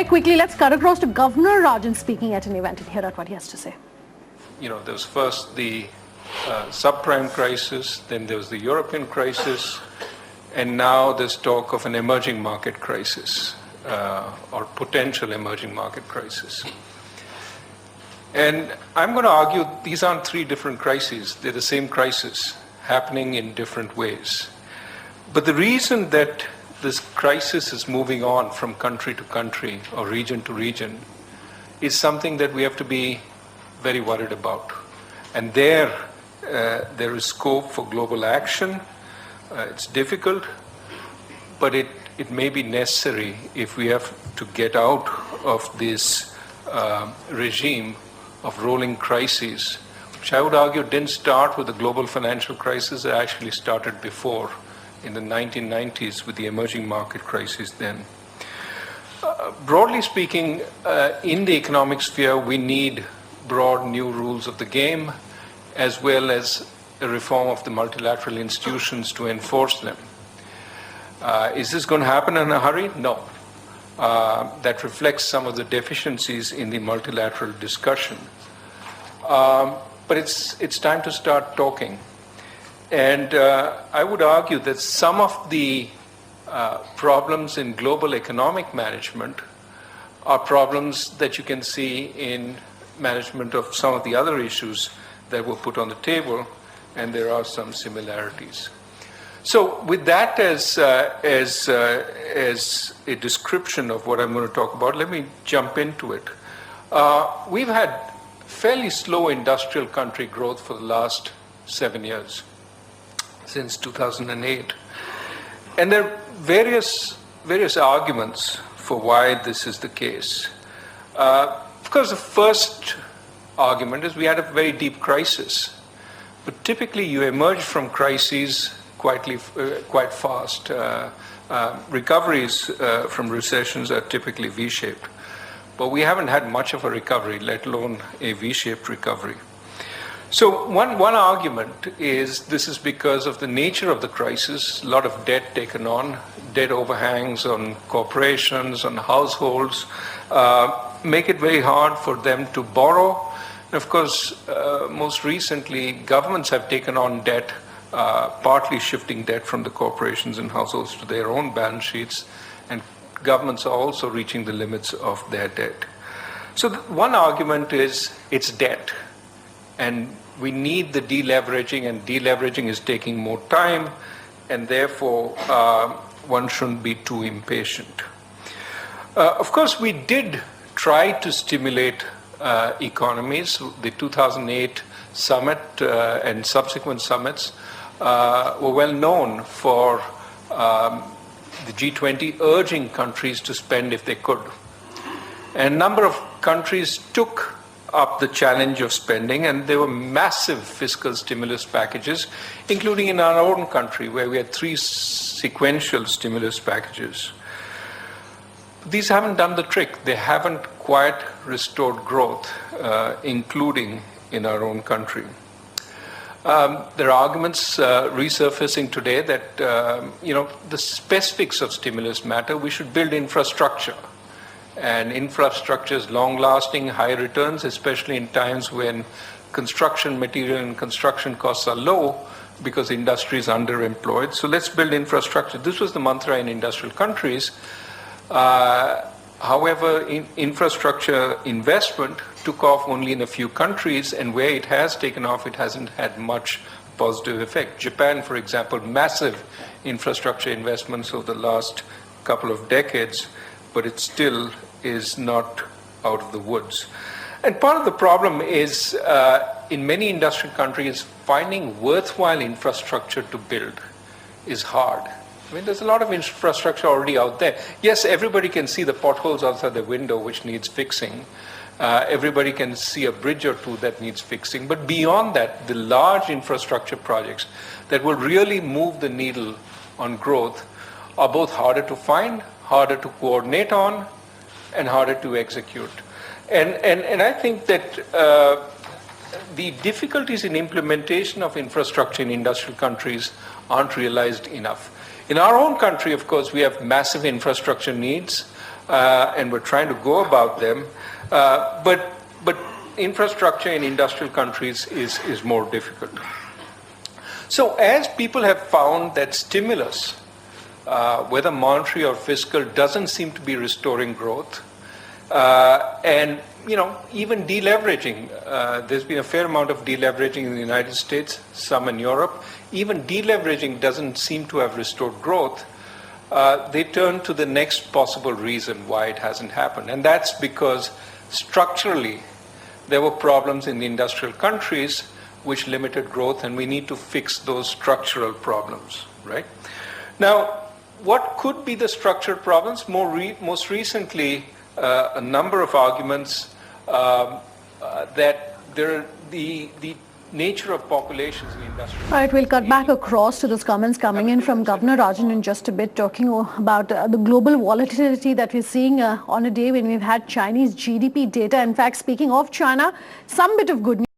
Quickly, let's cut across to Governor Rajan speaking at an event and hear out what he has to say. You know, there was first the subprime crisis, then there was the European crisis, and now there's talk of an emerging market crisis or potential emerging market crisis. And I'm going to argue these aren't three different crises. They're the same crisis happening in different ways. But the reason that this crisis is moving on from country to country or region to region is something that we have to be very worried about. And there is scope for global action. It's difficult, but it may be necessary if we have to get out of this regime of rolling crises, which I would argue didn't start with the global financial crisis. It actually started before, in the 1990s, with the emerging market crisis then. Broadly speaking, in the economic sphere, we need broad new rules of the game, as well as a reform of the multilateral institutions to enforce them. Is this going to happen in a hurry? No. That reflects some of the deficiencies in the multilateral discussion. But it's time to start talking. And I would argue that some of the problems in global economic management are problems that you can see in management of some of the other issues that were put on the table, and there are some similarities. So with that as a description of what I'm going to talk about, let me jump into it. We've had fairly slow industrial country growth for the last 7 years, since 2008. And there are various arguments for why this is the case. Of course, the first argument is we had a very deep crisis. But typically, you emerge from crises quite fast. Recoveries from recessions are typically V-shaped. But we haven't had much of a recovery, let alone a V-shaped recovery. So one argument is this is because of the nature of the crisis, a lot of debt taken on, debt overhangs on corporations, on households, make it very hard for them to borrow. And of course, most recently, governments have taken on debt, partly shifting debt from the corporations and households to their own balance sheets, and governments are also reaching the limits of their debt. So one argument is it's debt, and we need the deleveraging, and deleveraging is taking more time, and therefore one shouldn't be too impatient. Of course, we did try to stimulate economies. The 2008 summit and subsequent summits were well known for the G20 urging countries to spend if they could. And a number of countries took up the challenge of spending, and there were massive fiscal stimulus packages, including in our own country, where we had 3 sequential stimulus packages. These haven't done the trick. They haven't quite restored growth, including in our own country. There are arguments resurfacing today that the specifics of stimulus matter. We should build infrastructure, and infrastructure is long-lasting, high returns, especially in times when construction material and construction costs are low because industry is underemployed. So let's build infrastructure. This was the mantra in industrial countries. However, infrastructure investment took off only in a few countries, and where it has taken off, it hasn't had much positive effect. Japan, for example, massive infrastructure investments over the last couple of decades, but it still is not out of the woods. And part of the problem is, in many industrial countries, finding worthwhile infrastructure to build is hard. I mean, there's a lot of infrastructure already out there. Yes, everybody can see the potholes outside the window which needs fixing. Everybody can see a bridge or two that needs fixing. But beyond that, the large infrastructure projects that will really move the needle on growth are both harder to find, harder to coordinate on, and harder to execute. And I think that the difficulties in implementation of infrastructure in industrial countries aren't realized enough. In our own country, of course, we have massive infrastructure needs. and we're trying to go about them. But infrastructure in industrial countries is more difficult. So as people have found that stimulus, whether monetary or fiscal, doesn't seem to be restoring growth, and even deleveraging, there's been a fair amount of deleveraging in the United States, some in Europe. Even deleveraging doesn't seem to have restored growth. They turn to the next possible reason why it hasn't happened, and that's because structurally there were problems in the industrial countries which limited growth, and we need to fix those structural problems, right? Now, what could be the structural problems? Most recently, a number of arguments that the nature of populations in industrial. All right, we'll cut back across to those comments coming in from Governor Rajan in just a bit, talking about the global volatility that we're seeing on a day when we've had Chinese GDP data. In fact, speaking of China, some bit of good news.